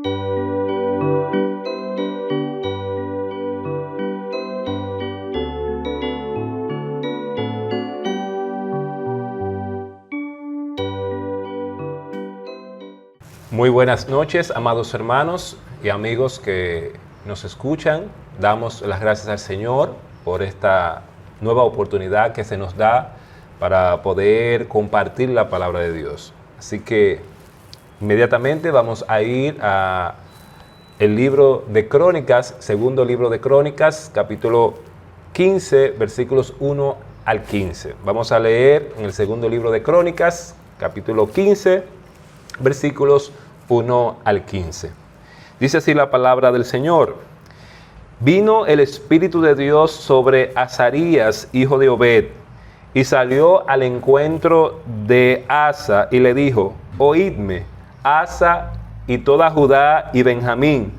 Muy buenas noches, amados hermanos y amigos que nos escuchan. Damos las gracias al Señor por esta nueva oportunidad que se nos da para poder compartir la palabra de Dios. Así que inmediatamente vamos a ir a el libro de Crónicas, segundo libro de Crónicas, capítulo 15, versículos 1 al 15. Vamos a leer en el segundo libro de Crónicas, capítulo 15, versículos 1 al 15. Dice así la palabra del Señor. Vino el Espíritu de Dios sobre Azarías, hijo de Obed, y salió al encuentro de Asa y le dijo: Oídme, Asa y toda Judá y Benjamín.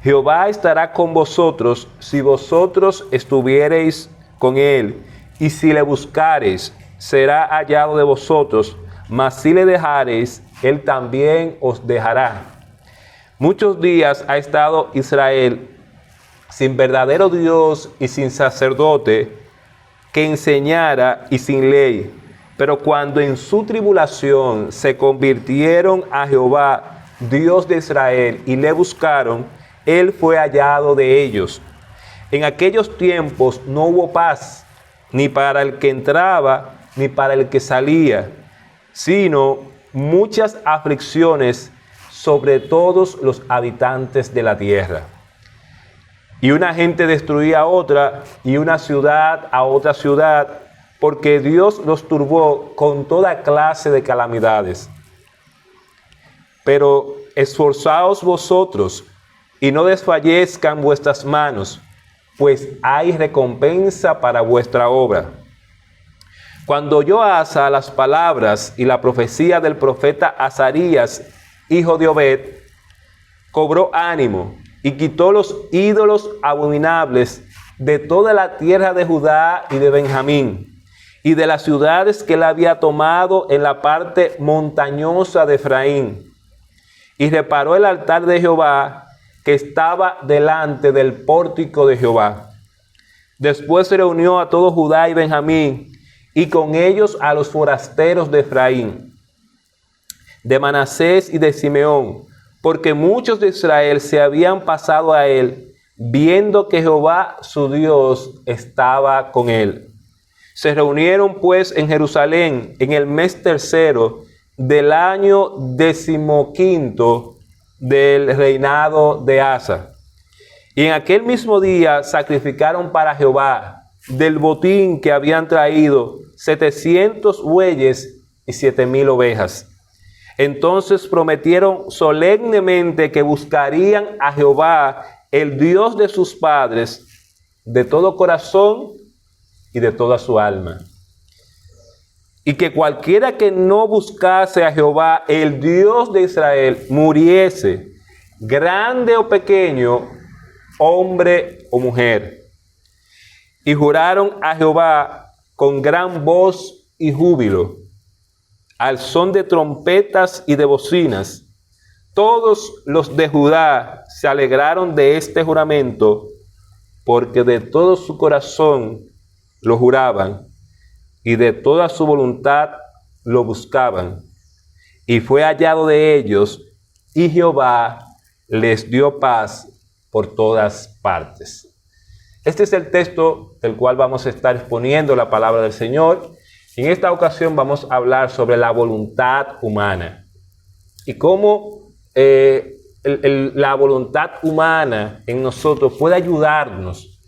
Jehová estará con vosotros si vosotros estuviereis con él, y si le buscareis, será hallado de vosotros, mas si le dejareis, él también os dejará. Muchos días ha estado Israel sin verdadero Dios y sin sacerdote que enseñara y sin ley. Pero cuando en su tribulación se convirtieron a Jehová, Dios de Israel, y le buscaron, él fue hallado de ellos. En aquellos tiempos no hubo paz, ni para el que entraba, ni para el que salía, sino muchas aflicciones sobre todos los habitantes de la tierra. Y una gente destruía a otra, y una ciudad a otra ciudad, porque Dios los turbó con toda clase de calamidades. Pero esforzaos vosotros, y no desfallezcan vuestras manos, pues hay recompensa para vuestra obra. Cuando oyó Asa las palabras y la profecía del profeta Azarías, hijo de Obed, cobró ánimo y quitó los ídolos abominables de toda la tierra de Judá y de Benjamín, y de las ciudades que él había tomado en la parte montañosa de Efraín, y reparó el altar de Jehová que estaba delante del pórtico de Jehová. Después se reunió a todo Judá y Benjamín, y con ellos a los forasteros de Efraín, de Manasés y de Simeón, porque muchos de Israel se habían pasado a él, viendo que Jehová su Dios estaba con él. Se reunieron pues en Jerusalén en el mes tercero del año 15º del reinado de Asa. Y en aquel mismo día sacrificaron para Jehová del botín que habían traído 700 bueyes y 7,000 ovejas. Entonces prometieron solemnemente que buscarían a Jehová, el Dios de sus padres, de todo corazón y de toda su alma. Y que cualquiera que no buscase a Jehová, el Dios de Israel, muriese, grande o pequeño, hombre o mujer. Y juraron a Jehová con gran voz y júbilo, al son de trompetas y de bocinas. Todos los de Judá se alegraron de este juramento, porque de todo su corazón lo juraban, y de toda su voluntad lo buscaban. Y fue hallado de ellos, y Jehová les dio paz por todas partes. Este es el texto del cual vamos a estar exponiendo la palabra del Señor. En esta ocasión vamos a hablar sobre la voluntad humana y cómo la voluntad humana en nosotros puede ayudarnos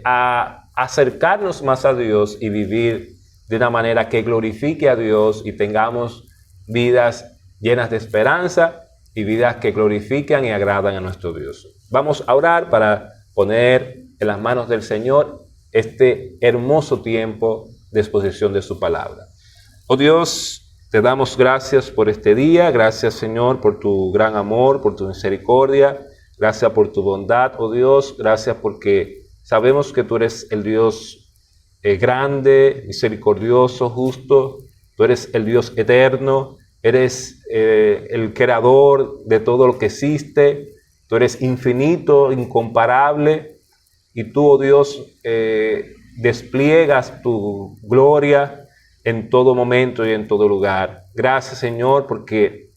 a acercarnos más a Dios y vivir de una manera que glorifique a Dios y tengamos vidas llenas de esperanza y vidas que glorifican y agradan a nuestro Dios. Vamos a orar para poner en las manos del Señor este hermoso tiempo de exposición de su palabra. Oh Dios, te damos gracias por este día. Gracias, Señor, por tu gran amor, por tu misericordia. Gracias por tu bondad, oh Dios. Gracias porque sabemos que tú eres el Dios grande, misericordioso, justo. Tú eres el Dios eterno, eres el creador de todo lo que existe, tú eres infinito, incomparable, y tú, oh Dios, despliegas tu gloria en todo momento y en todo lugar. Gracias, Señor, porque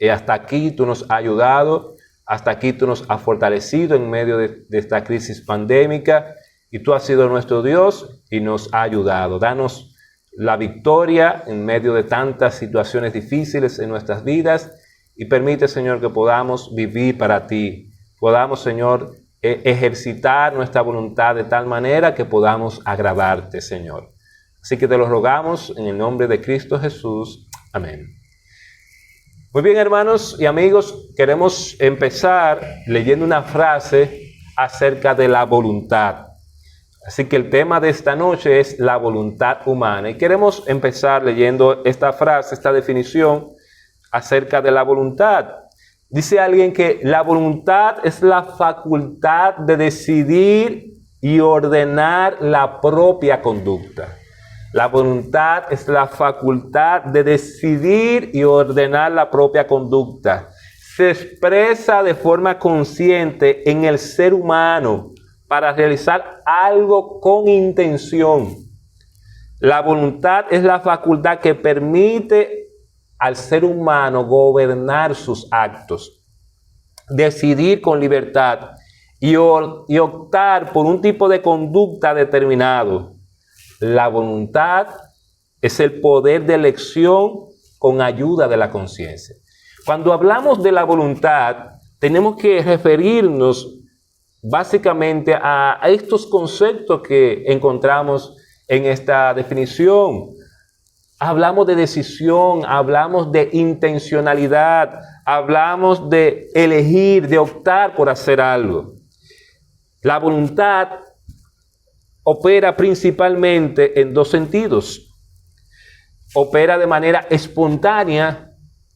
hasta aquí tú nos has ayudado, hasta aquí tú nos has fortalecido en medio de esta crisis pandémica, y tú has sido nuestro Dios y nos has ayudado. Danos la victoria en medio de tantas situaciones difíciles en nuestras vidas, y permite, Señor, que podamos vivir para ti. Podamos, Señor, ejercitar nuestra voluntad de tal manera que podamos agradarte, Señor. Así que te lo rogamos en el nombre de Cristo Jesús. Amén. Muy bien, hermanos y amigos, queremos empezar leyendo una frase acerca de la voluntad. Así que el tema de esta noche es la voluntad humana. Y queremos empezar leyendo esta frase, esta definición acerca de la voluntad. Dice alguien que la voluntad es la facultad de decidir y ordenar la propia conducta. La voluntad es la facultad de decidir y ordenar la propia conducta. Se expresa de forma consciente en el ser humano para realizar algo con intención. La voluntad es la facultad que permite al ser humano gobernar sus actos, decidir con libertad y optar por un tipo de conducta determinado. La voluntad es el poder de elección con ayuda de la conciencia. Cuando hablamos de la voluntad, tenemos que referirnos básicamente a estos conceptos que encontramos en esta definición. Hablamos de decisión, hablamos de intencionalidad, hablamos de elegir, de optar por hacer algo. La voluntad opera principalmente en dos sentidos. Opera de manera espontánea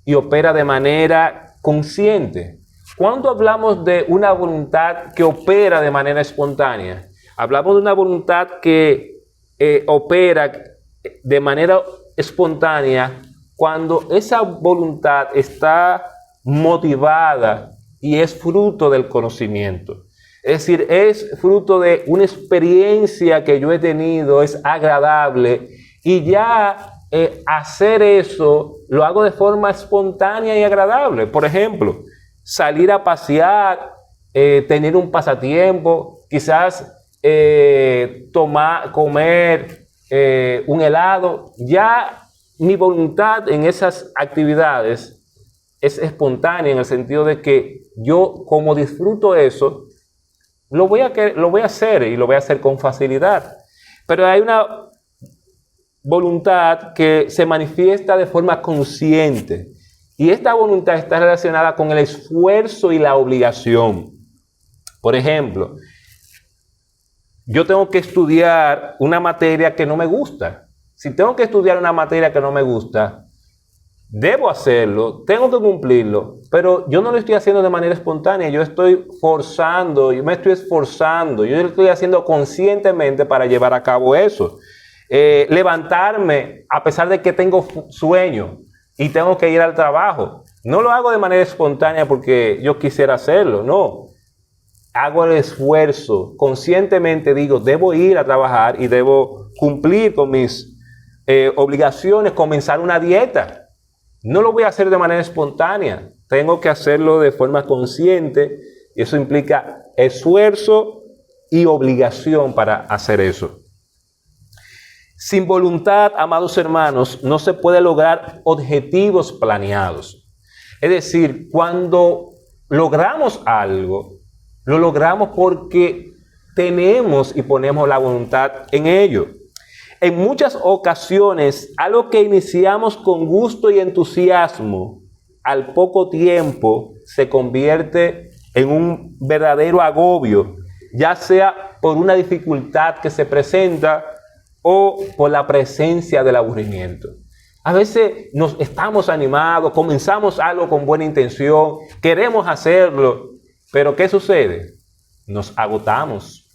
y opera de manera consciente. Cuando hablamos de una voluntad que opera de manera espontánea, hablamos de una voluntad que opera de manera espontánea cuando esa voluntad está motivada y es fruto del conocimiento. Es decir, es fruto de una experiencia que yo he tenido, es agradable, y ya hacer eso lo hago de forma espontánea y agradable. Por ejemplo, salir a pasear, tener un pasatiempo, quizás comer un helado. Ya mi voluntad en esas actividades es espontánea en el sentido de que yo, como disfruto eso, lo voy a hacer y lo voy a hacer con facilidad. Pero hay una voluntad que se manifiesta de forma consciente. Y esta voluntad está relacionada con el esfuerzo y la obligación. Por ejemplo, yo tengo que estudiar una materia que no me gusta. Si tengo que estudiar una materia que no me gusta, debo hacerlo, tengo que cumplirlo, pero yo no lo estoy haciendo de manera espontánea, yo estoy forzando, yo me estoy esforzando, yo lo estoy haciendo conscientemente para llevar a cabo eso. Levantarme a pesar de que tengo sueño y tengo que ir al trabajo. No lo hago de manera espontánea porque yo quisiera hacerlo, no. Hago el esfuerzo, conscientemente digo, debo ir a trabajar y debo cumplir con mis obligaciones, comenzar una dieta. No lo voy a hacer de manera espontánea, tengo que hacerlo de forma consciente, y eso implica esfuerzo y obligación para hacer eso. Sin voluntad, amados hermanos, no se puede lograr objetivos planeados. Es decir, cuando logramos algo, lo logramos porque tenemos y ponemos la voluntad en ello. En muchas ocasiones, algo que iniciamos con gusto y entusiasmo, al poco tiempo se convierte en un verdadero agobio, ya sea por una dificultad que se presenta o por la presencia del aburrimiento. A veces nos estamos animados, comenzamos algo con buena intención, queremos hacerlo, pero ¿qué sucede? Nos agotamos,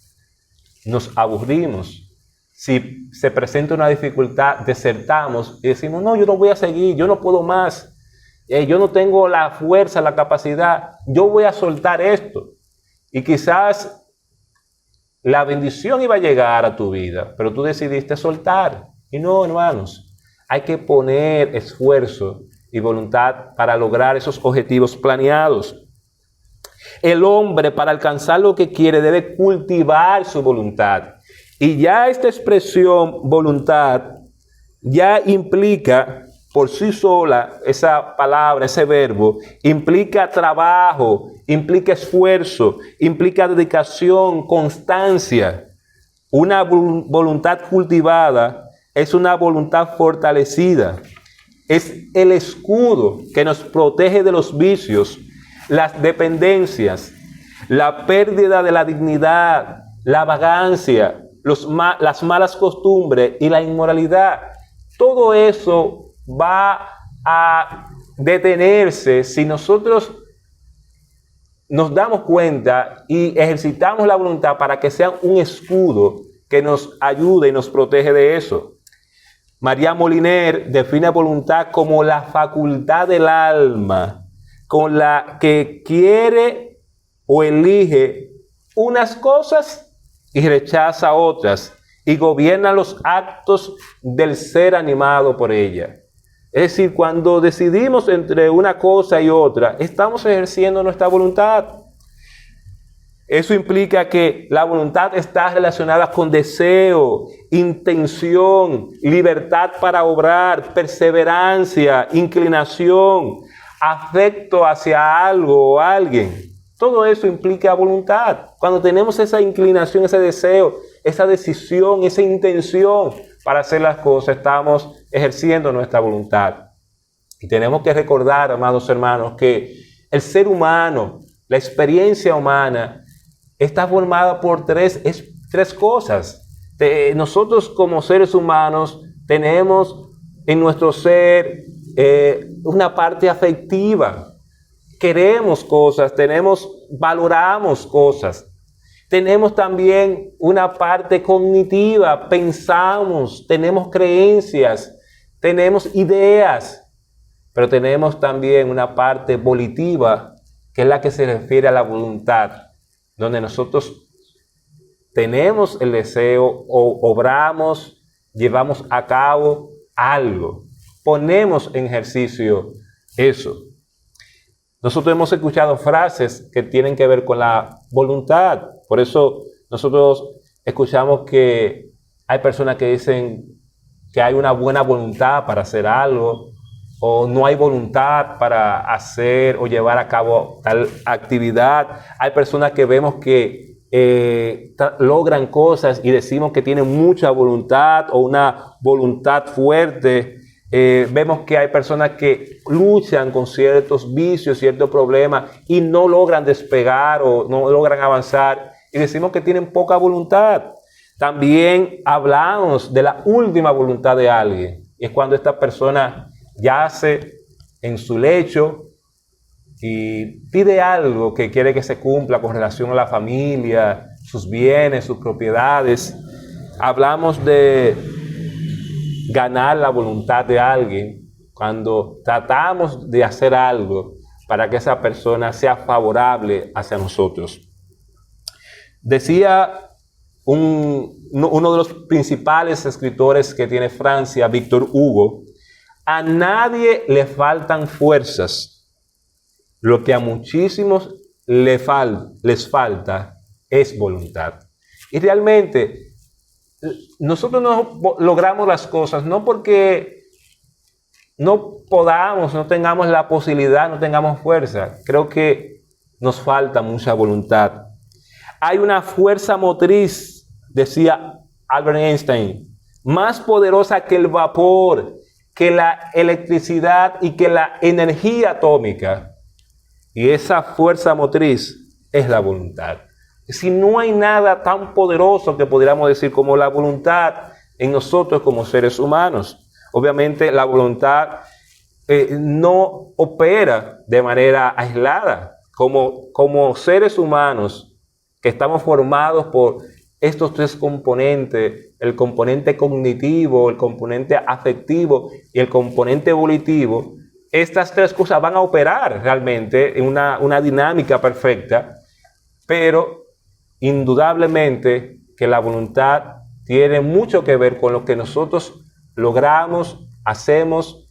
nos aburrimos. si se presenta una dificultad, desertamos y decimos, no, yo no voy a seguir, yo no puedo más, yo no tengo la fuerza, la capacidad, yo voy a soltar esto. Y quizás la bendición iba a llegar a tu vida, pero tú decidiste soltar. Y no, hermanos, hay que poner esfuerzo y voluntad para lograr esos objetivos planeados. El hombre, para alcanzar lo que quiere, debe cultivar su voluntad. Y ya esta expresión voluntad ya implica por sí sola, esa palabra, ese verbo, implica trabajo, implica esfuerzo, implica dedicación, constancia. Una voluntad cultivada es una voluntad fortalecida. Es el escudo que nos protege de los vicios, las dependencias, la pérdida de la dignidad, la vagancia, las malas costumbres y la inmoralidad. Todo eso va a detenerse si nosotros nos damos cuenta y ejercitamos la voluntad para que sea un escudo que nos ayude y nos protege de eso. María Moliner define voluntad como la facultad del alma con la que quiere o elige unas cosas y rechaza otras y gobierna los actos del ser animado por ella. Es decir, cuando decidimos entre una cosa y otra, estamos ejerciendo nuestra voluntad. Eso implica que la voluntad está relacionada con deseo, intención, libertad para obrar, perseverancia, inclinación, afecto hacia algo o alguien. Todo eso implica voluntad. Cuando tenemos esa inclinación, ese deseo, esa decisión, esa intención para hacer las cosas, estamos ejerciendo nuestra voluntad. Y tenemos que recordar, amados hermanos, que el ser humano, la experiencia humana, está formada por tres cosas. Nosotros como seres humanos tenemos en nuestro ser una parte afectiva. Queremos cosas, valoramos cosas. Tenemos también una parte cognitiva, pensamos, tenemos creencias, tenemos ideas, pero tenemos también una parte volitiva, que es la que se refiere a la voluntad, donde nosotros tenemos el deseo o obramos, llevamos a cabo algo, ponemos en ejercicio eso. Nosotros hemos escuchado frases que tienen que ver con la voluntad. Por eso nosotros escuchamos que hay personas que dicen que hay una buena voluntad para hacer algo, o no hay voluntad para hacer o llevar a cabo tal actividad. Hay personas que vemos que logran cosas y decimos que tienen mucha voluntad o una voluntad fuerte. Vemos que hay personas que luchan con ciertos vicios, ciertos problemas y no logran despegar o no logran avanzar y decimos que tienen poca voluntad. También hablamos de la última voluntad de alguien y es cuando esta persona yace en su lecho y pide algo que quiere que se cumpla con relación a la familia, sus bienes, sus propiedades. Hablamos de ganar la voluntad de alguien cuando tratamos de hacer algo para que esa persona sea favorable hacia nosotros. Decía uno de los principales escritores que tiene Francia, Víctor Hugo, a nadie le faltan fuerzas, lo que a muchísimos les falta es voluntad. Y realmente nosotros no logramos las cosas no porque no podamos, no tengamos la posibilidad, no tengamos fuerza. Creo que nos falta mucha voluntad. Hay una fuerza motriz, decía Albert Einstein, más poderosa que el vapor, que la electricidad y que la energía atómica. Y esa fuerza motriz es la voluntad. Si no hay nada tan poderoso que podríamos decir como la voluntad en nosotros como seres humanos. Obviamente la voluntad no opera de manera aislada. Como seres humanos que estamos formados por estos tres componentes, el componente cognitivo, el componente afectivo y el componente volitivo, estas tres cosas van a operar realmente en una dinámica perfecta, pero indudablemente que la voluntad tiene mucho que ver con lo que nosotros logramos, hacemos,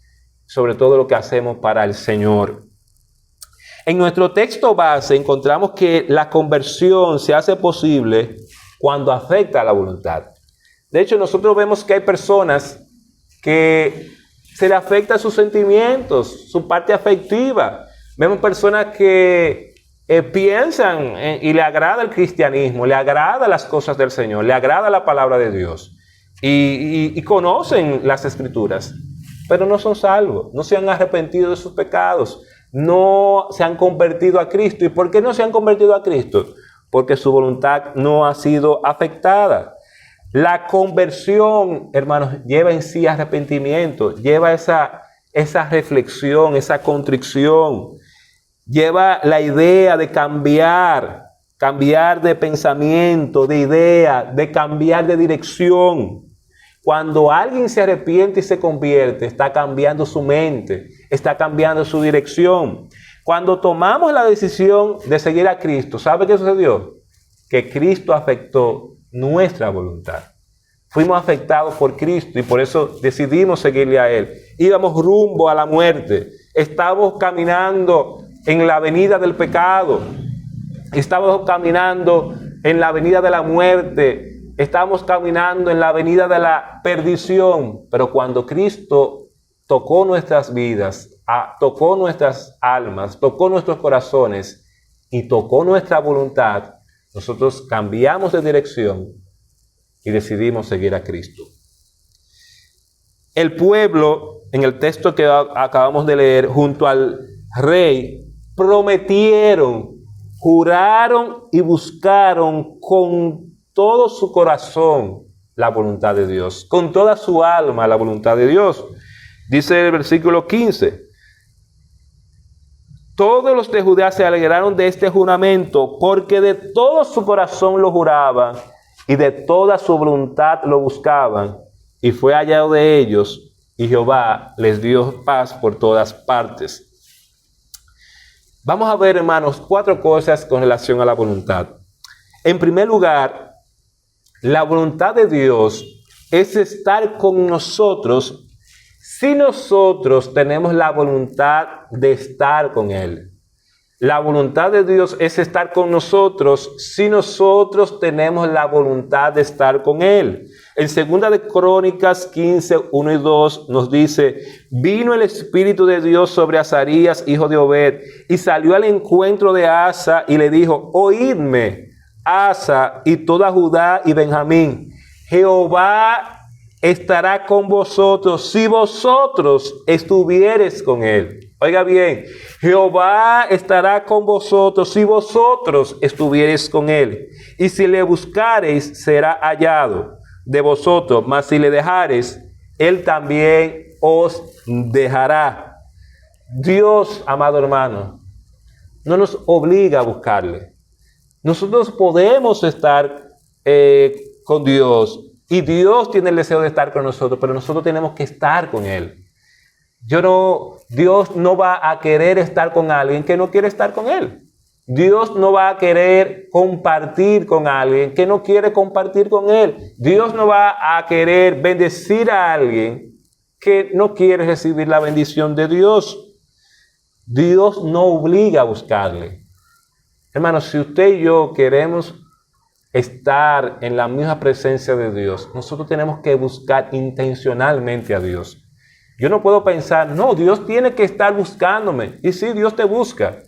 sobre todo lo que hacemos para el Señor. En nuestro texto base encontramos que la conversión se hace posible cuando afecta a la voluntad. De hecho, nosotros vemos que hay personas que se le afectan sus sentimientos, su parte afectiva. Vemos personas que piensan y le agrada el cristianismo, le agrada las cosas del Señor, le agrada la palabra de Dios y conocen las Escrituras, pero no son salvos, no se han arrepentido de sus pecados, no se han convertido a Cristo. ¿Y por qué no se han convertido a Cristo? Porque su voluntad no ha sido afectada. La conversión, hermanos, lleva en sí arrepentimiento, lleva esa reflexión, esa contrición, lleva la idea de cambiar de pensamiento, de idea, de cambiar de dirección. Cuando alguien se arrepiente y se convierte, está cambiando su mente, está cambiando su dirección. Cuando tomamos la decisión de seguir a Cristo, ¿sabe qué sucedió? Que Cristo afectó nuestra voluntad. Fuimos afectados por Cristo y por eso decidimos seguirle a Él. Íbamos rumbo a la muerte. Estábamos caminando en la avenida del pecado. Estábamos caminando en la avenida de la muerte. Estábamos caminando en la avenida de la perdición. Pero cuando Cristo tocó nuestras vidas, tocó nuestras almas, tocó nuestros corazones y tocó nuestra voluntad, nosotros cambiamos de dirección y decidimos seguir a Cristo. El pueblo, en el texto que acabamos de leer, junto al rey, prometieron, juraron y buscaron con todo su corazón la voluntad de Dios, con toda su alma la voluntad de Dios. Dice el versículo 15: todos los de Judá se alegraron de este juramento, porque de todo su corazón lo juraban y de toda su voluntad lo buscaban, y fue hallado de ellos, y Jehová les dio paz por todas partes. Vamos a ver, hermanos, 4 cosas con relación a la voluntad. En primer lugar, la voluntad de Dios es estar con nosotros si nosotros tenemos la voluntad de estar con Él. La voluntad de Dios es estar con nosotros si nosotros tenemos la voluntad de estar con Él. En 2 de Crónicas 15, 1 y 2 nos dice: vino el Espíritu de Dios sobre Azarías, hijo de Obed, y salió al encuentro de Asa y le dijo: oídme, Asa y toda Judá y Benjamín, Jehová estará con vosotros si vosotros estuviereis con Él. Oiga bien, Jehová estará con vosotros si vosotros estuviereis con Él. Y si le buscareis, será hallado de vosotros, mas si le dejareis, Él también os dejará. Dios, amado hermano, no nos obliga a buscarle. Nosotros podemos estar con Dios y Dios tiene el deseo de estar con nosotros, pero nosotros tenemos que estar con Él. Dios no va a querer estar con alguien que no quiere estar con Él. Dios no va a querer compartir con alguien que no quiere compartir con Él. Dios no va a querer bendecir a alguien que no quiere recibir la bendición de Dios. Dios no obliga a buscarle. Hermanos, si usted y yo queremos estar en la misma presencia de Dios, nosotros tenemos que buscar intencionalmente a Dios. Yo no puedo pensar, no, Dios tiene que estar buscándome. Y sí, Dios te busca,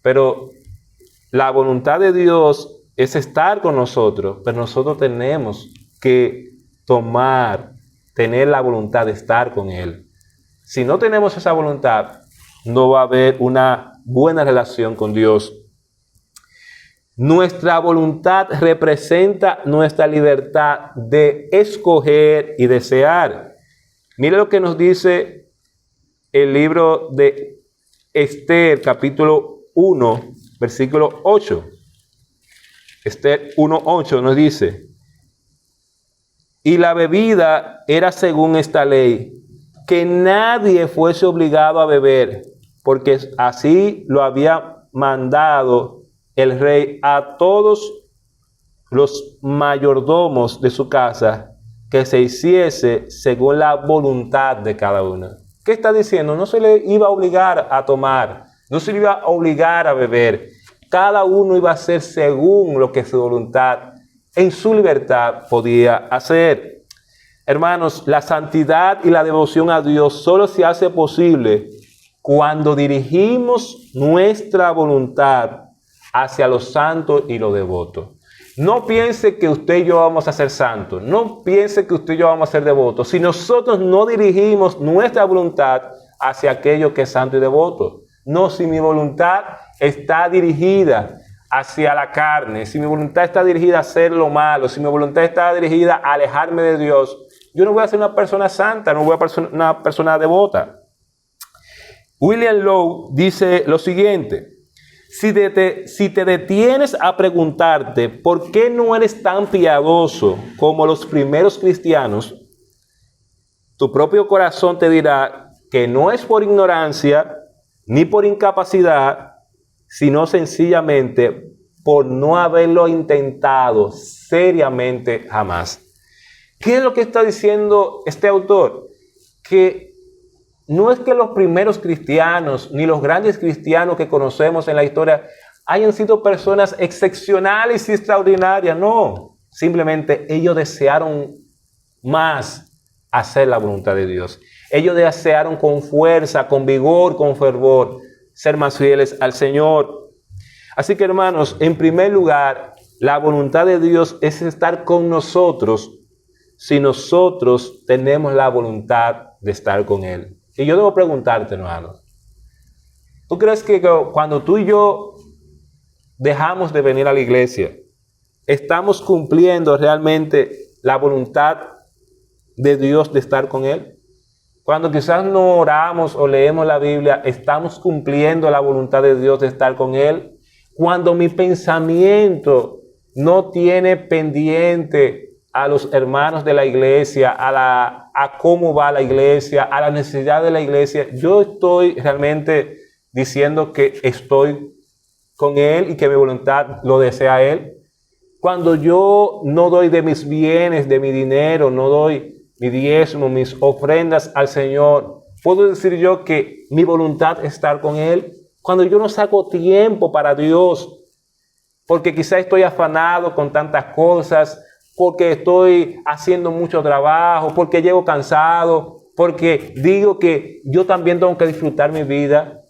pero la voluntad de Dios es estar con nosotros, pero nosotros tenemos que tener la voluntad de estar con Él. Si no tenemos esa voluntad, no va a haber una buena relación con Dios. Nuestra voluntad representa nuestra libertad de escoger y desear. Mire lo que nos dice el libro de Esther, capítulo 1, versículo 8. Esther 1:8 nos dice: y la bebida era según esta ley, que nadie fuese obligado a beber, porque así lo había mandado el rey a todos los mayordomos de su casa, que se hiciese según la voluntad de cada uno. ¿Qué está diciendo? No se le iba a obligar a tomar, no se le iba a obligar a beber. Cada uno iba a hacer según lo que su voluntad, en su libertad, podía hacer. Hermanos, la santidad y la devoción a Dios solo se hace posible cuando dirigimos nuestra voluntad hacia los santos y los devotos. No piense que usted y yo vamos a ser santos. No piense que usted y yo vamos a ser devotos. Si nosotros no dirigimos nuestra voluntad hacia aquello que es santo y devoto. No, si mi voluntad está dirigida hacia la carne, si mi voluntad está dirigida a hacer lo malo, si mi voluntad está dirigida a alejarme de Dios, yo no voy a ser una persona santa, no voy a ser una persona devota. William Lowe dice lo siguiente: si te detienes a preguntarte por qué no eres tan piadoso como los primeros cristianos, tu propio corazón te dirá que no es por ignorancia ni por incapacidad, sino sencillamente por no haberlo intentado seriamente jamás. ¿Qué es lo que está diciendo este autor? Que no es que los primeros cristianos, ni los grandes cristianos que conocemos en la historia, hayan sido personas excepcionales y extraordinarias. No, simplemente ellos desearon más hacer la voluntad de Dios. Ellos desearon con fuerza, con vigor, con fervor, ser más fieles al Señor. Así que, hermanos, en primer lugar, la voluntad de Dios es estar con nosotros si nosotros tenemos la voluntad de estar con Él. Y yo debo preguntarte, hermano, ¿tú crees que cuando tú y yo dejamos de venir a la iglesia, estamos cumpliendo realmente la voluntad de Dios de estar con Él? Cuando quizás no oramos o leemos la Biblia, ¿estamos cumpliendo la voluntad de Dios de estar con Él? Cuando mi pensamiento no tiene pendiente a los hermanos de la iglesia, a cómo va la iglesia, a la necesidad de la iglesia, yo estoy realmente diciendo que estoy con Él y que mi voluntad lo desea Él. Cuando yo no doy de mis bienes, de mi dinero, no doy mi diezmo, mis ofrendas al Señor, ¿puedo decir yo que mi voluntad es estar con Él? Cuando yo no saco tiempo para Dios, porque quizás estoy afanado con tantas cosas, porque estoy haciendo mucho trabajo, porque llego cansado, porque digo que yo también tengo que disfrutar mi vida.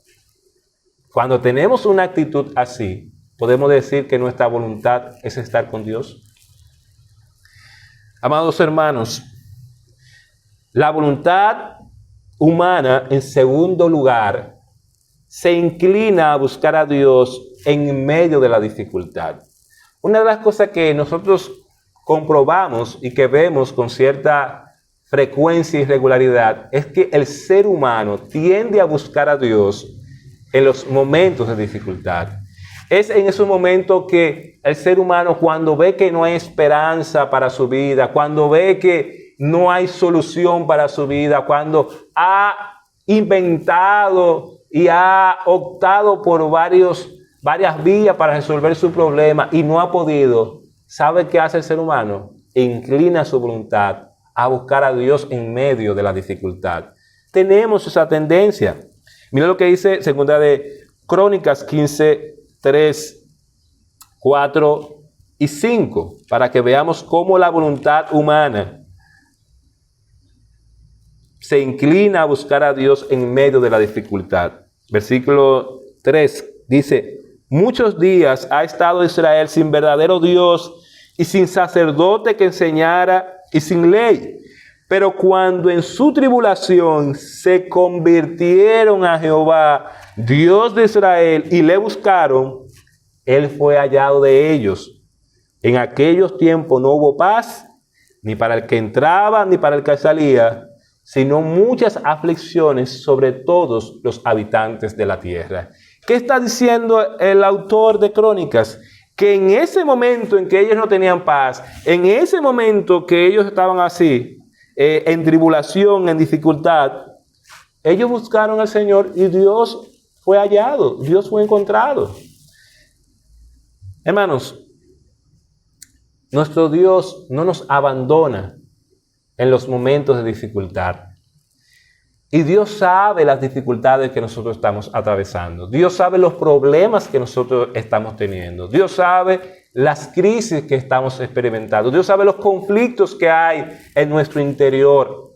Cuando tenemos una actitud así, podemos decir que nuestra voluntad es estar con Dios. Amados hermanos, la voluntad humana, en segundo lugar, se inclina a buscar a Dios en medio de la dificultad. Una de las cosas que nosotros comprobamos y que vemos con cierta frecuencia y regularidad es que el ser humano tiende a buscar a Dios en los momentos de dificultad. Es en esos momentos que el ser humano, cuando ve que no hay esperanza para su vida, cuando ve que no hay solución para su vida, cuando ha inventado y ha optado por varias vías para resolver su problema y no ha podido, ¿sabe qué hace el ser humano? Inclina su voluntad a buscar a Dios en medio de la dificultad. Tenemos esa tendencia. Mira lo que dice segunda de Crónicas 15, 3, 4 y 5, para que veamos cómo la voluntad humana se inclina a buscar a Dios en medio de la dificultad. Versículo 3 dice: muchos días ha estado Israel sin verdadero Dios y sin sacerdote que enseñara y sin ley. Pero cuando en su tribulación se convirtieron a Jehová, Dios de Israel, y le buscaron, Él fue hallado de ellos. En aquellos tiempos no hubo paz, ni para el que entraba, ni para el que salía, sino muchas aflicciones sobre todos los habitantes de la tierra. ¿Qué está diciendo el autor de Crónicas? que en ese momento en que ellos no tenían paz, en ese momento que ellos estaban así, en tribulación, en dificultad, ellos buscaron al Señor y Dios fue hallado, Dios fue encontrado. Hermanos, nuestro Dios no nos abandona en los momentos de dificultad. Y Dios sabe las dificultades que nosotros estamos atravesando. Dios sabe los problemas que nosotros estamos teniendo. Dios sabe las crisis que estamos experimentando. Dios sabe los conflictos que hay en nuestro interior.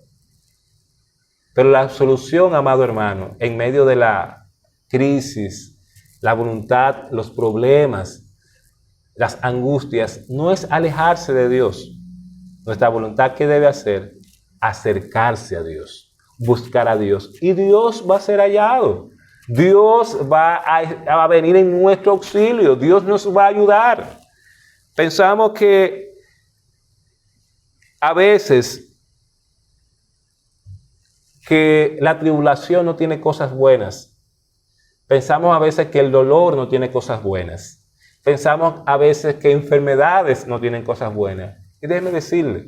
Pero la solución, amado hermano, en medio de la crisis, la voluntad, los problemas, las angustias, no es alejarse de Dios. Nuestra voluntad, ¿qué debe hacer? Acercarse a Dios, buscar a Dios. Y Dios va a ser hallado. Dios va a venir en nuestro auxilio. Dios nos va a ayudar. Pensamos que a veces que la tribulación no tiene cosas buenas. Pensamos a veces que el dolor no tiene cosas buenas. Pensamos a veces que enfermedades no tienen cosas buenas. Y déjeme decirle,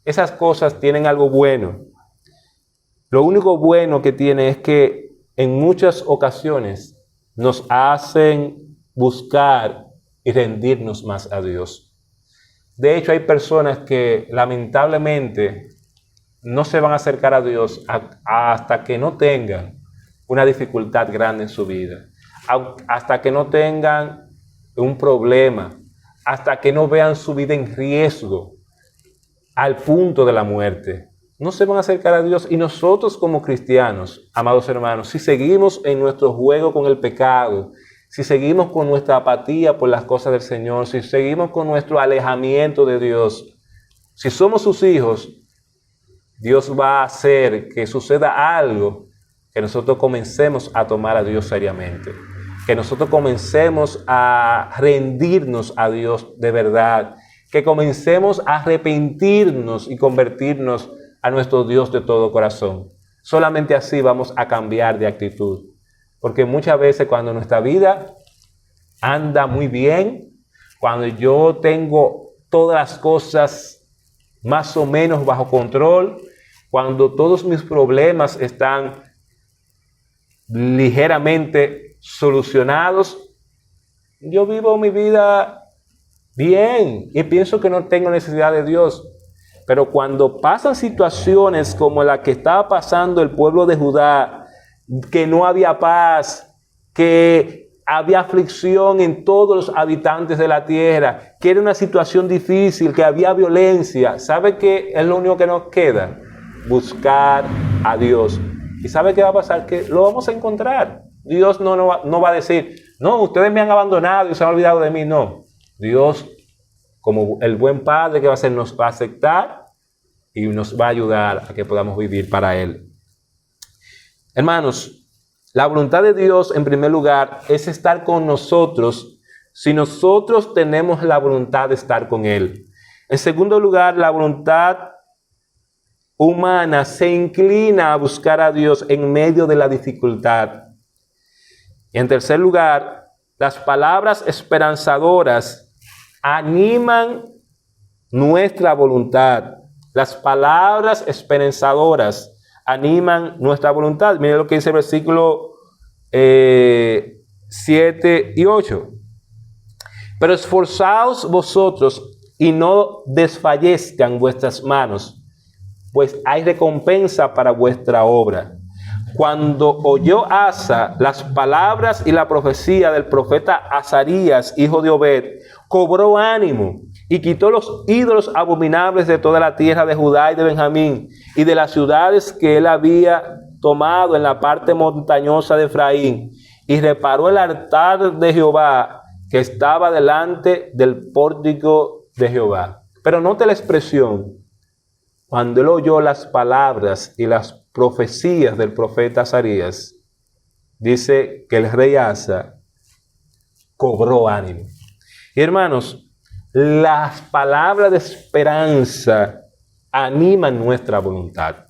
esas cosas tienen algo bueno. Lo único bueno que tiene es que en muchas ocasiones nos hacen buscar y rendirnos más a Dios. De hecho, hay personas que lamentablemente no se van a acercar a Dios hasta que no tengan una dificultad grande en su vida, hasta que no tengan un problema, hasta que no vean su vida en riesgo al punto de la muerte. No se van a acercar a Dios. Y nosotros como cristianos, amados hermanos, si seguimos en nuestro juego con el pecado, si seguimos con nuestra apatía por las cosas del Señor, si seguimos con nuestro alejamiento de Dios, si somos sus hijos, Dios va a hacer que suceda algo, que nosotros comencemos a tomar a Dios seriamente, que nosotros comencemos a rendirnos a Dios de verdad, que comencemos a arrepentirnos y convertirnos a nuestro Dios de todo corazón. Solamente así vamos a cambiar de actitud, porque muchas veces cuando nuestra vida anda muy bien, cuando yo tengo todas las cosas más o menos bajo control, cuando todos mis problemas están ligeramente solucionados, yo vivo mi vida bien y pienso que no tengo necesidad de Dios. Pero cuando pasan situaciones como la que estaba pasando el pueblo de Judá, que no había paz, que había aflicción en todos los habitantes de la tierra, que era una situación difícil, que había violencia, ¿sabe qué es lo único que nos queda? Buscar a Dios. ¿Y sabe qué va a pasar? Que lo vamos a encontrar. Dios no va a decir, no, ustedes me han abandonado y se han olvidado de mí. No, Dios, como el buen Padre que va a hacer, nos va a aceptar y nos va a ayudar a que podamos vivir para Él. Hermanos, la voluntad de Dios, en primer lugar, es estar con nosotros si nosotros tenemos la voluntad de estar con Él. En segundo lugar, la voluntad humana se inclina a buscar a Dios en medio de la dificultad. Y en tercer lugar, las palabras esperanzadoras animan nuestra voluntad. Las palabras esperanzadoras animan nuestra voluntad. Miren lo que dice el versículo 7 y 8. Pero esforzaos vosotros y no desfallezcan vuestras manos, pues hay recompensa para vuestra obra. Cuando oyó Asa las palabras y la profecía del profeta Azarías, hijo de Obed, cobró ánimo y quitó los ídolos abominables de toda la tierra de Judá y de Benjamín y de las ciudades que él había tomado en la parte montañosa de Efraín, y reparó el altar de Jehová que estaba delante del pórtico de Jehová. Pero note la expresión: cuando él oyó las palabras y las profecías del profeta Azarías, dice que el rey Asa cobró ánimo. Y hermanos, las palabras de esperanza animan nuestra voluntad.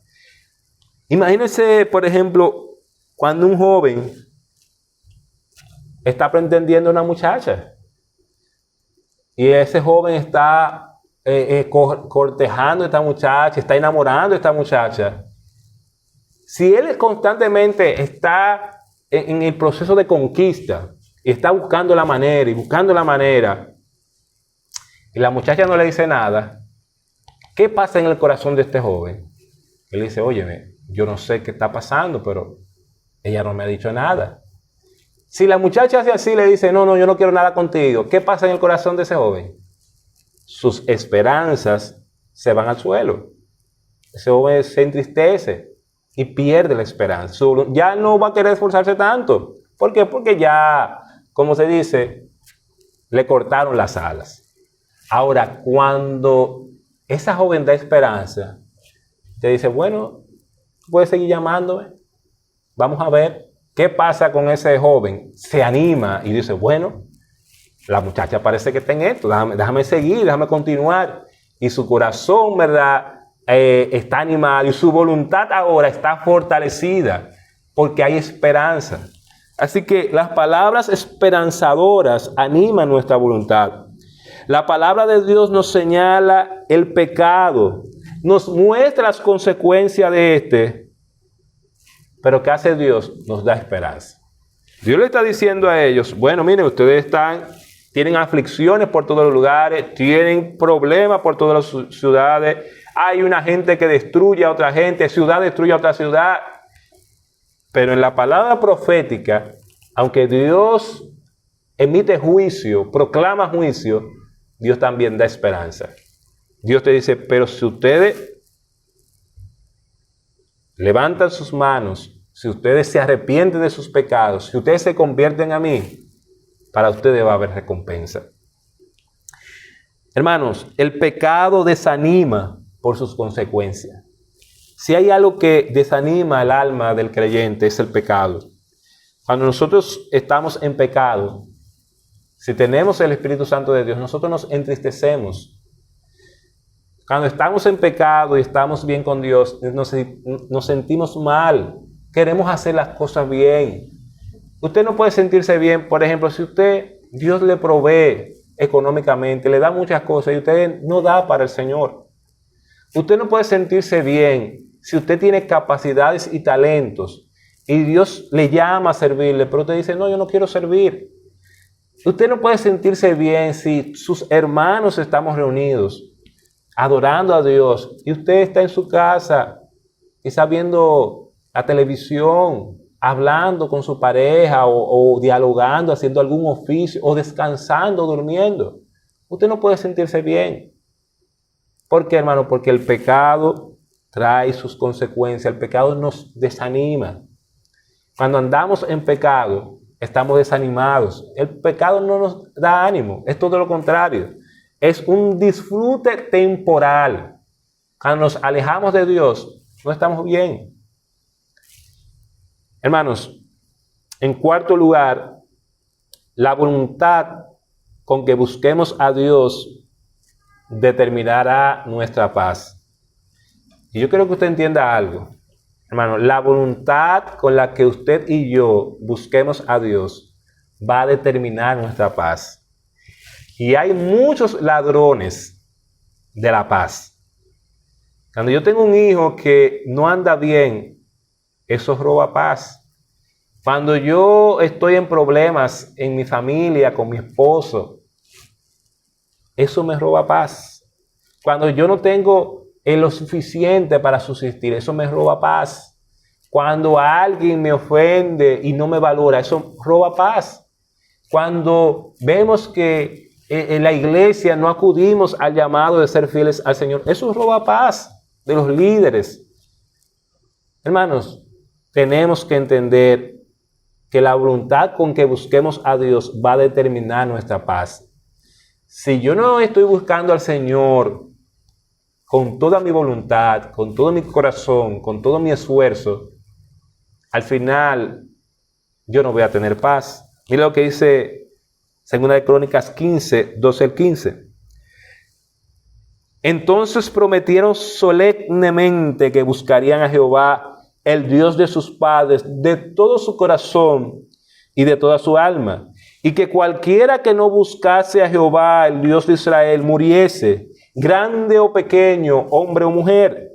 Imagínense, por ejemplo, cuando un joven está pretendiendo a una muchacha. y ese joven está cortejando a esta muchacha, está enamorando a esta muchacha, si él constantemente está en el proceso de conquista y está buscando la manera y buscando la manera, y la muchacha no le dice nada, ¿qué pasa en el corazón de este joven? Él dice, óyeme, yo no sé qué está pasando, pero ella no me ha dicho nada. Si la muchacha hace así, le dice, no, yo no quiero nada contigo, ¿qué pasa en el corazón de ese joven? Sus esperanzas se van al suelo. Ese joven se entristece y pierde la esperanza. Ya no va a querer esforzarse tanto. ¿Por qué? Porque ya, como se dice, le cortaron las alas. Ahora, cuando esa joven da esperanza, te dice, bueno, puedes seguir llamándome. Vamos a ver qué pasa con ese joven. Se anima y dice, bueno, la muchacha parece que está en esto. Déjame seguir, déjame continuar. Y su corazón, ¿verdad?, está animado y su voluntad ahora está fortalecida porque hay esperanza. Así que las palabras esperanzadoras animan nuestra voluntad. La palabra de Dios nos señala el pecado, nos muestra las consecuencias de este, pero ¿qué hace Dios? Nos da esperanza. Dios le está diciendo a ellos, bueno, miren, ustedes tienen aflicciones por todos los lugares, tienen problemas por todas las ciudades, hay una gente que destruye a otra gente, ciudad destruye a otra ciudad. Pero en la palabra profética, aunque Dios emite juicio, proclama juicio, Dios también da esperanza. Dios te dice, pero si ustedes levantan sus manos, si ustedes se arrepienten de sus pecados, si ustedes se convierten a mí, para ustedes va a haber recompensa. Hermanos, el pecado desanima por sus consecuencias. Si hay algo que desanima el alma del creyente es el pecado. Cuando nosotros estamos en pecado, si tenemos el Espíritu Santo de Dios, nosotros nos entristecemos. Cuando estamos en pecado y estamos bien con Dios, nos sentimos mal. Queremos hacer las cosas bien. Usted no puede sentirse bien, por ejemplo, si Dios le provee económicamente, le da muchas cosas y usted no da para el Señor. Usted no puede sentirse bien si usted tiene capacidades y talentos y Dios le llama a servirle, pero usted dice, no, yo no quiero servir. Usted no puede sentirse bien si sus hermanos estamos reunidos adorando a Dios y usted está en su casa, quizá viendo la televisión, hablando con su pareja o dialogando, haciendo algún oficio o descansando, durmiendo. Usted no puede sentirse bien. ¿Por qué, hermano? Porque el pecado trae sus consecuencias. El pecado nos desanima. Cuando andamos en pecado, estamos desanimados. El pecado no nos da ánimo. Es todo lo contrario. Es un disfrute temporal. Cuando nos alejamos de Dios, no estamos bien. Hermanos, en cuarto lugar, la voluntad con que busquemos a Dios determinará nuestra paz. Y yo quiero que usted entienda algo. Hermano, la voluntad con la que usted y yo busquemos a Dios va a determinar nuestra paz. Y hay muchos ladrones de la paz. Cuando yo tengo un hijo que no anda bien, eso roba paz. Cuando yo estoy en problemas en mi familia, con mi esposo, eso me roba paz. Cuando yo no tengo lo suficiente para subsistir, eso me roba paz. Cuando alguien me ofende y no me valora, eso roba paz. Cuando vemos que en la iglesia no acudimos al llamado de ser fieles al Señor, eso roba paz de los líderes. Hermanos, tenemos que entender que la voluntad con que busquemos a Dios va a determinar nuestra paz. Si yo no estoy buscando al Señor con toda mi voluntad, con todo mi corazón, con todo mi esfuerzo, al final yo no voy a tener paz. Mira lo que dice 2 Crónicas 15, 12 al 15. Entonces prometieron solemnemente que buscarían a Jehová, el Dios de sus padres, de todo su corazón y de toda su alma, y que cualquiera que no buscase a Jehová, el Dios de Israel, muriese, grande o pequeño, hombre o mujer.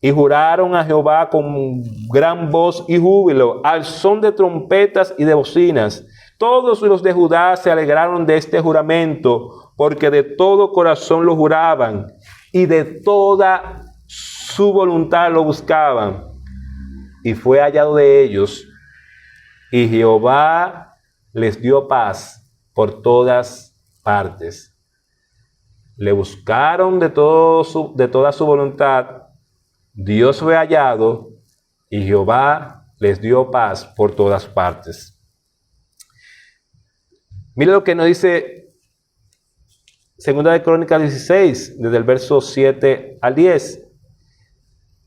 Y juraron a Jehová con gran voz y júbilo, al son de trompetas y de bocinas. Todos los de Judá se alegraron de este juramento, porque de todo corazón lo juraban y de toda su voluntad lo buscaban. Y fue hallado de ellos, y Jehová les dio paz por todas partes. Le buscaron de toda su voluntad. Dios fue hallado y Jehová les dio paz por todas partes. Mira lo que nos dice Segunda de Crónicas 16, desde el verso 7 al 10.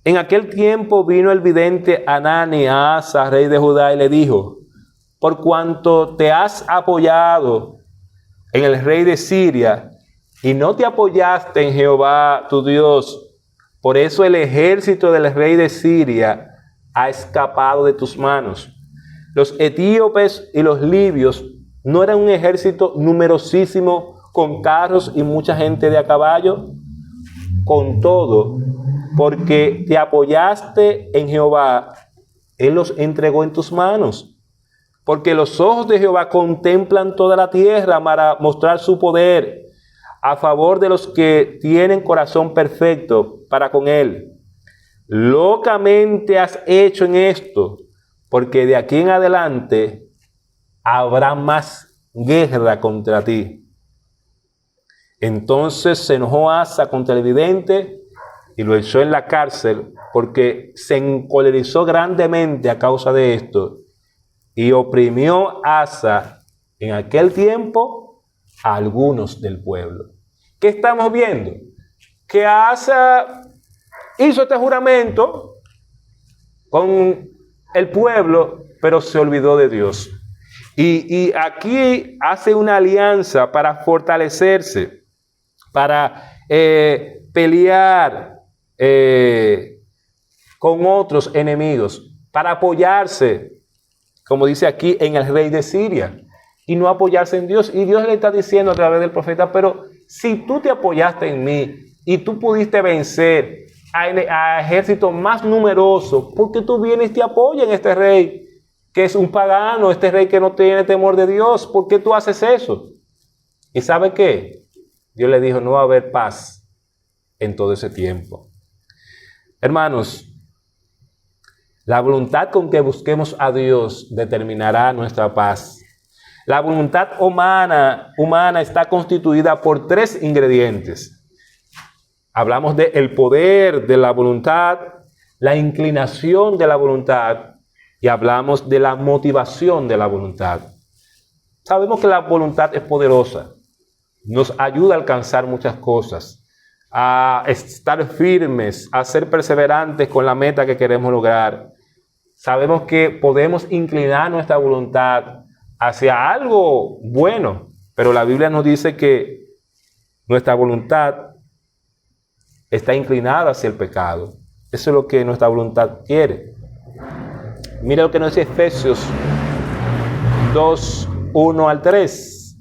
En aquel tiempo vino el vidente Hanani a Asa, rey de Judá, y le dijo: por cuanto te has apoyado en el rey de Siria y no te apoyaste en Jehová tu Dios, por eso el ejército del rey de Siria ha escapado de tus manos. Los etíopes y los libios no eran un ejército numerosísimo con carros y mucha gente de a caballo. Con todo, porque te apoyaste en Jehová, Él los entregó en tus manos. Porque los ojos de Jehová contemplan toda la tierra para mostrar su poder a favor de los que tienen corazón perfecto para con Él. Locamente has hecho en esto, porque de aquí en adelante habrá más guerra contra ti. Entonces se enojó Asa contra el vidente y lo echó en la cárcel, porque se encolerizó grandemente a causa de esto, y oprimió Asa en aquel tiempo a algunos del pueblo. ¿Qué estamos viendo? Que Asa hizo este juramento con el pueblo, pero se olvidó de Dios. Y aquí hace una alianza para fortalecerse, para pelear con otros enemigos, para apoyarse, como dice aquí, en el rey de Siria, y no apoyarse en Dios. Y Dios le está diciendo a través del profeta: pero si tú te apoyaste en mí y tú pudiste vencer a ejércitos más numerosos, ¿por qué tú vienes y te apoyas en este rey que es un pagano, este rey que no tiene temor de Dios? ¿Por qué tú haces eso? ¿Y sabe qué? Dios le dijo: no va a haber paz en todo ese tiempo. Hermanos, la voluntad con que busquemos a Dios determinará nuestra paz. La voluntad humana está constituida por 3 ingredientes. Hablamos del poder de la voluntad, la inclinación de la voluntad, y hablamos de la motivación de la voluntad. Sabemos que la voluntad es poderosa. Nos ayuda a alcanzar muchas cosas, a estar firmes, a ser perseverantes con la meta que queremos lograr. Sabemos que podemos inclinar nuestra voluntad hacia algo bueno, pero la Biblia nos dice que nuestra voluntad está inclinada hacia el pecado. Eso es lo que nuestra voluntad quiere. Mira lo que nos dice Efesios 2, 1 al 3.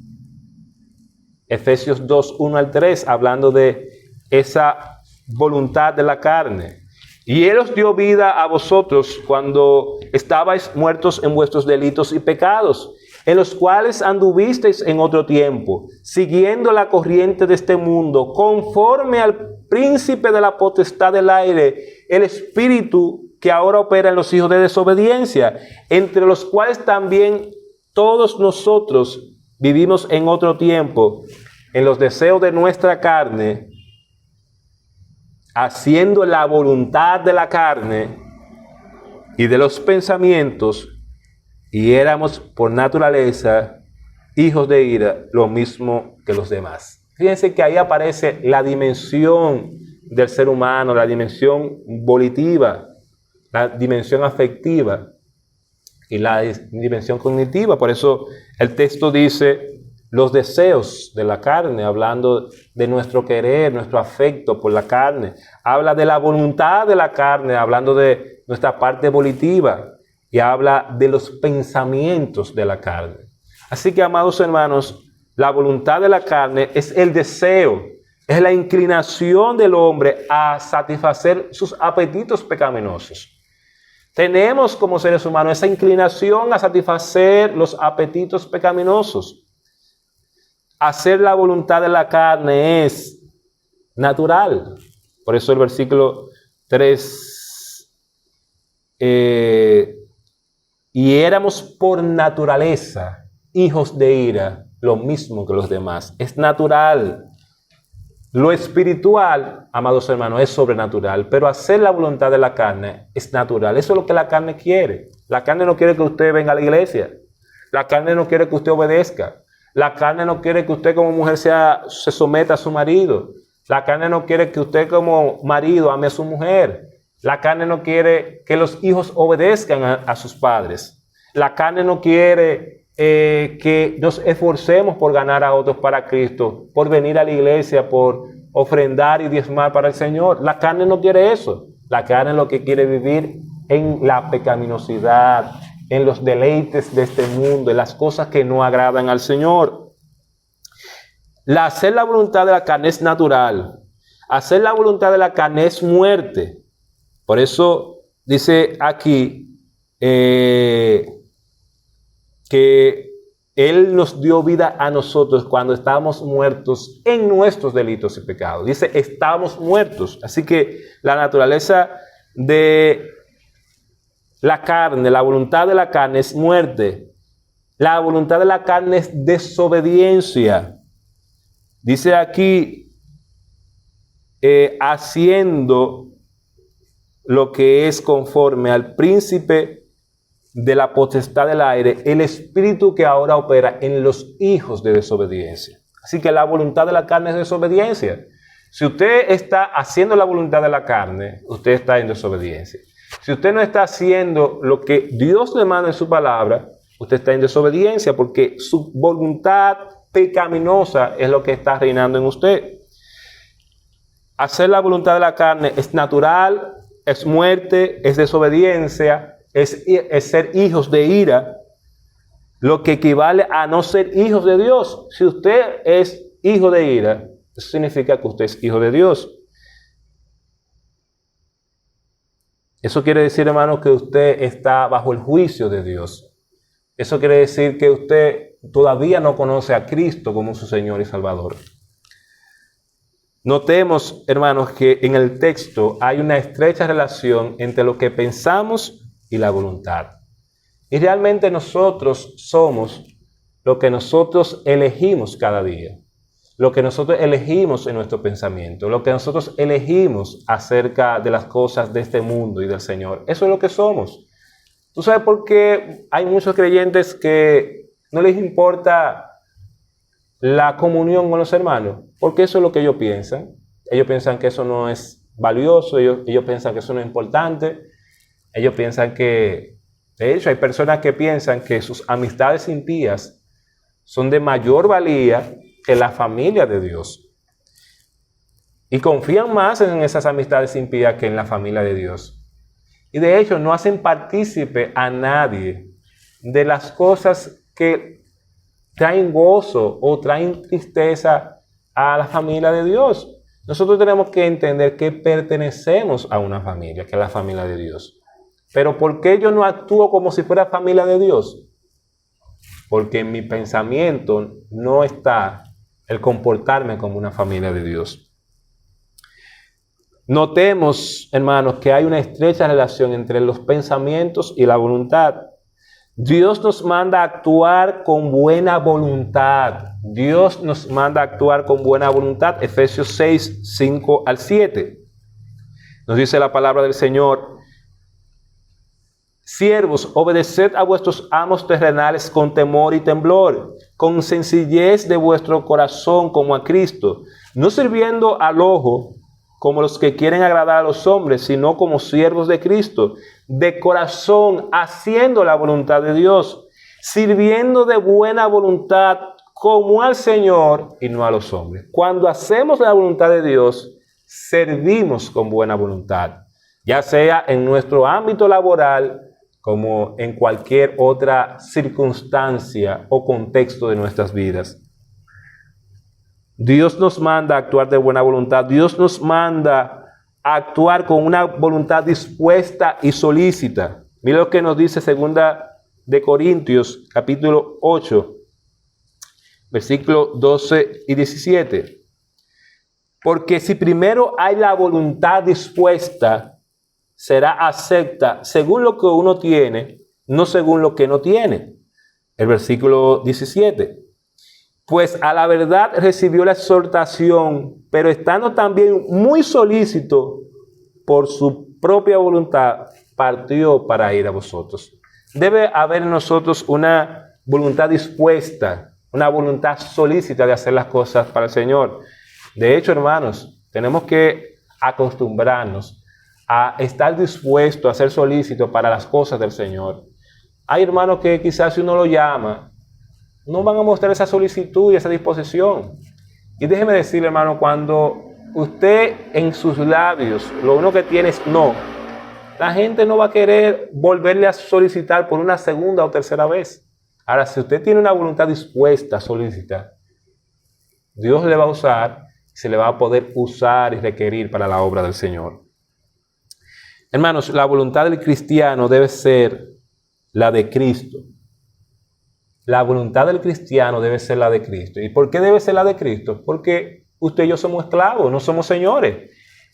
Efesios 2, 1 al 3, hablando de esa voluntad de la carne. Y Él os dio vida a vosotros cuando estabais muertos en vuestros delitos y pecados, en los cuales anduvisteis en otro tiempo, siguiendo la corriente de este mundo, conforme al príncipe de la potestad del aire, el espíritu que ahora opera en los hijos de desobediencia, entre los cuales también todos nosotros vivimos en otro tiempo, en los deseos de nuestra carne, haciendo la voluntad de la carne y de los pensamientos, y éramos por naturaleza hijos de ira, lo mismo que los demás. Fíjense que ahí aparece la dimensión del ser humano, la dimensión volitiva, la dimensión afectiva y la dimensión cognitiva. Por eso el texto dice los deseos de la carne, hablando de nuestro querer, nuestro afecto por la carne. Habla de la voluntad de la carne, hablando de nuestra parte volitiva. Y habla de los pensamientos de la carne. Así que, amados hermanos, la voluntad de la carne es el deseo, es la inclinación del hombre a satisfacer sus apetitos pecaminosos. Tenemos como seres humanos esa inclinación a satisfacer los apetitos pecaminosos. Hacer la voluntad de la carne es natural. Por eso el versículo 3, y éramos por naturaleza hijos de ira, lo mismo que los demás. Es natural. Lo espiritual, amados hermanos, es sobrenatural, pero hacer la voluntad de la carne es natural. Eso es lo que la carne quiere. La carne no quiere que usted venga a la iglesia. La carne no quiere que usted obedezca. La carne no quiere que usted como mujer se someta a su marido. La carne no quiere que usted como marido ame a su mujer. La carne no quiere que los hijos obedezcan a sus padres. La carne no quiere que nos esforcemos por ganar a otros para Cristo, por venir a la iglesia, por ofrendar y diezmar para el Señor. La carne no quiere eso. La carne lo que quiere vivir en la pecaminosidad, en los deleites de este mundo, en las cosas que no agradan al Señor. Hacer la voluntad de la carne es natural. Hacer la voluntad de la carne es muerte. Por eso dice aquí que Él nos dio vida a nosotros cuando estábamos muertos en nuestros delitos y pecados. Dice, estábamos muertos. Así que la naturaleza de la carne, la voluntad de la carne es muerte. La voluntad de la carne es desobediencia. Dice aquí, haciendo lo que es conforme al príncipe de la potestad del aire, el espíritu que ahora opera en los hijos de desobediencia. Así que la voluntad de la carne es desobediencia. Si usted está haciendo la voluntad de la carne, usted está en desobediencia. Si usted no está haciendo lo que Dios le manda en su palabra, usted está en desobediencia porque su voluntad pecaminosa es lo que está reinando en usted. Hacer la voluntad de la carne es natural, es muerte, es desobediencia, es ser hijos de ira, lo que equivale a no ser hijos de Dios. Si usted es hijo de ira, eso significa que usted es hijo de Dios. Eso quiere decir, hermano, que usted está bajo el juicio de Dios. Eso quiere decir que usted todavía no conoce a Cristo como su Señor y Salvador. Notemos, hermanos, que en el texto hay una estrecha relación entre lo que pensamos y la voluntad. Y realmente nosotros somos lo que nosotros elegimos cada día. Lo que nosotros elegimos en nuestro pensamiento. Lo que nosotros elegimos acerca de las cosas de este mundo y del Señor. Eso es lo que somos. ¿Tú sabes por qué hay muchos creyentes que no les importa la comunión con los hermanos? Porque eso es lo que ellos piensan. Ellos piensan que eso no es valioso, ellos piensan que eso no es importante. Ellos piensan que, de hecho, hay personas que piensan que sus amistades impías son de mayor valía que la familia de Dios. Y confían más en esas amistades impías que en la familia de Dios. Y de hecho no hacen partícipe a nadie de las cosas que traen gozo o traen tristeza a la familia de Dios. Nosotros tenemos que entender que pertenecemos a una familia, que es la familia de Dios. Pero ¿por qué yo no actúo como si fuera familia de Dios? Porque en mi pensamiento no está el comportarme como una familia de Dios. Notemos, hermanos, que hay una estrecha relación entre los pensamientos y la voluntad. Dios nos manda a actuar con buena voluntad. Dios nos manda a actuar con buena voluntad. Efesios 6, 5 al 7. Nos dice la palabra del Señor: siervos, obedeced a vuestros amos terrenales con temor y temblor, con sencillez de vuestro corazón como a Cristo, no sirviendo al ojo como los que quieren agradar a los hombres, sino como siervos de Cristo, de corazón, haciendo la voluntad de Dios, sirviendo de buena voluntad como al Señor y no a los hombres. Cuando hacemos la voluntad de Dios, servimos con buena voluntad, ya sea en nuestro ámbito laboral, como en cualquier otra circunstancia o contexto de nuestras vidas. Dios nos manda a actuar de buena voluntad. Dios nos manda a actuar con una voluntad dispuesta y solícita. Mira lo que nos dice 2 capítulo 8, versículos 12 y 17. Porque si primero hay la voluntad dispuesta, será acepta según lo que uno tiene, no según lo que no tiene. El versículo 17. Pues a la verdad recibió la exhortación, pero estando también muy solícito por su propia voluntad, partió para ir a vosotros. Debe haber en nosotros una voluntad dispuesta, una voluntad solícita de hacer las cosas para el Señor. De hecho, hermanos, tenemos que acostumbrarnos a estar dispuestos a ser solícitos para las cosas del Señor. Hay hermanos que quizás si uno lo llama, no van a mostrar esa solicitud y esa disposición. Y déjeme decirle, hermano, cuando usted en sus labios lo único que tiene es no, la gente no va a querer volverle a solicitar por una segunda o tercera vez. Ahora, si usted tiene una voluntad dispuesta, solícita, Dios le va a usar, se le va a poder usar y requerir para la obra del Señor. Hermanos, la voluntad del cristiano debe ser la de Cristo. La voluntad del cristiano debe ser la de Cristo. ¿Y por qué debe ser la de Cristo? Porque usted y yo somos esclavos, no somos señores.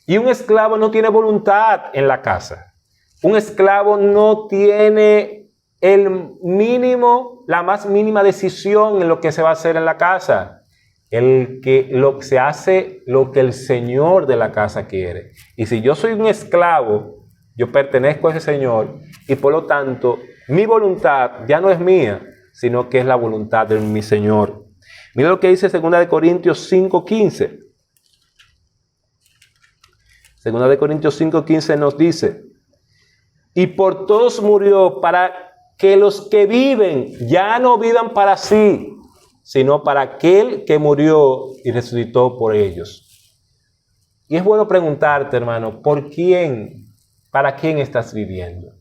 Y un esclavo no tiene voluntad en la casa. Un esclavo no tiene la más mínima decisión en lo que se va a hacer en la casa. Se hace lo que el Señor de la casa quiere. Y si yo soy un esclavo, yo pertenezco a ese Señor y por lo tanto mi voluntad ya no es mía, sino que es la voluntad de mi Señor. Mira lo que dice 2 Corintios 5:15. 2 Corintios 5:15 nos dice: y por todos murió para que los que viven ya no vivan para sí, sino para aquel que murió y resucitó por ellos. Y es bueno preguntarte, hermano, ¿por quién? ¿Para quién estás viviendo?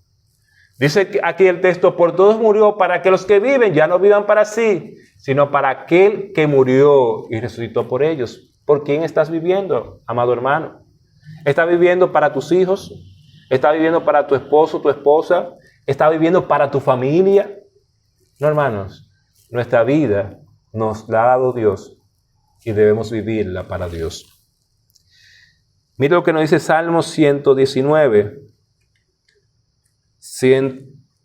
Dice aquí el texto: por todos murió para que los que viven ya no vivan para sí, sino para aquel que murió y resucitó por ellos. ¿Por quién estás viviendo, amado hermano? ¿Estás viviendo para tus hijos? ¿Estás viviendo para tu esposo, tu esposa? ¿Estás viviendo para tu familia? No, hermanos, nuestra vida nos la ha dado Dios y debemos vivirla para Dios. Mira lo que nos dice Salmo 119.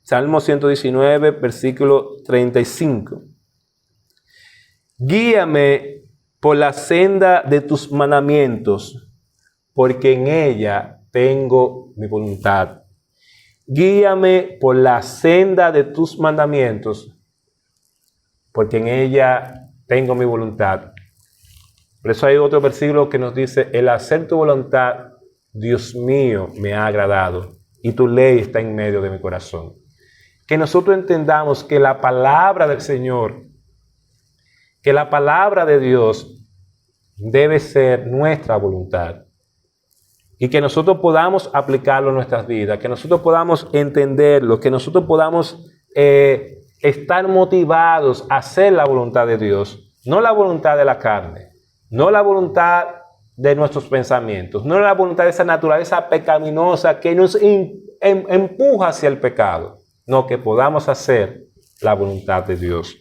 Salmo 119, versículo 35. Guíame por la senda de tus mandamientos, porque en ella tengo mi voluntad. Guíame por la senda de tus mandamientos, porque en ella tengo mi voluntad. Por eso hay otro versículo que nos dice: el hacer tu voluntad, Dios mío, me ha agradado, y tu ley está en medio de mi corazón. Que nosotros entendamos que la palabra del Señor, que la palabra de Dios debe ser nuestra voluntad. Y que nosotros podamos aplicarlo en nuestras vidas, que nosotros podamos entenderlo, que nosotros podamos estar motivados a hacer la voluntad de Dios, no la voluntad de la carne, no la voluntad de nuestros pensamientos, no la voluntad de esa naturaleza pecaminosa que nos empuja hacia el pecado, no, que podamos hacer la voluntad de Dios.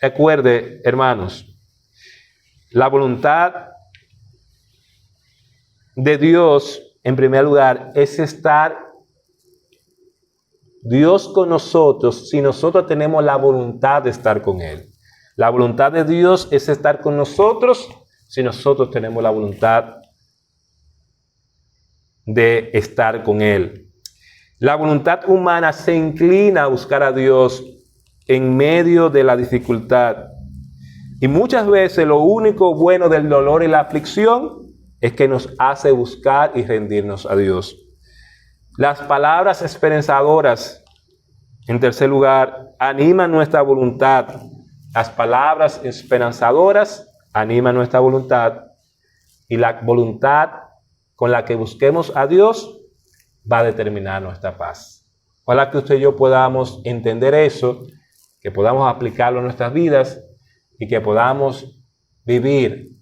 Recuerde, hermanos, la voluntad de Dios, en primer lugar, es estar Dios con nosotros si nosotros tenemos la voluntad de estar con Él. La voluntad de Dios es estar con nosotros si nosotros tenemos la voluntad de estar con Él. La voluntad humana se inclina a buscar a Dios en medio de la dificultad. Y muchas veces lo único bueno del dolor y la aflicción es que nos hace buscar y rendirnos a Dios. Las palabras esperanzadoras, en tercer lugar, animan nuestra voluntad. Las palabras esperanzadoras animan nuestra voluntad. Y la voluntad con la que busquemos a Dios va a determinar nuestra paz. Ojalá que usted y yo podamos entender eso, que podamos aplicarlo en nuestras vidas y que podamos vivir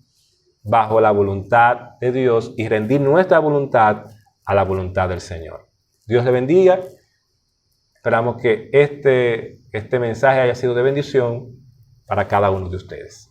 bajo la voluntad de Dios y rendir nuestra voluntad a la voluntad del Señor. Dios le bendiga. Esperamos que este mensaje haya sido de bendición para cada uno de ustedes.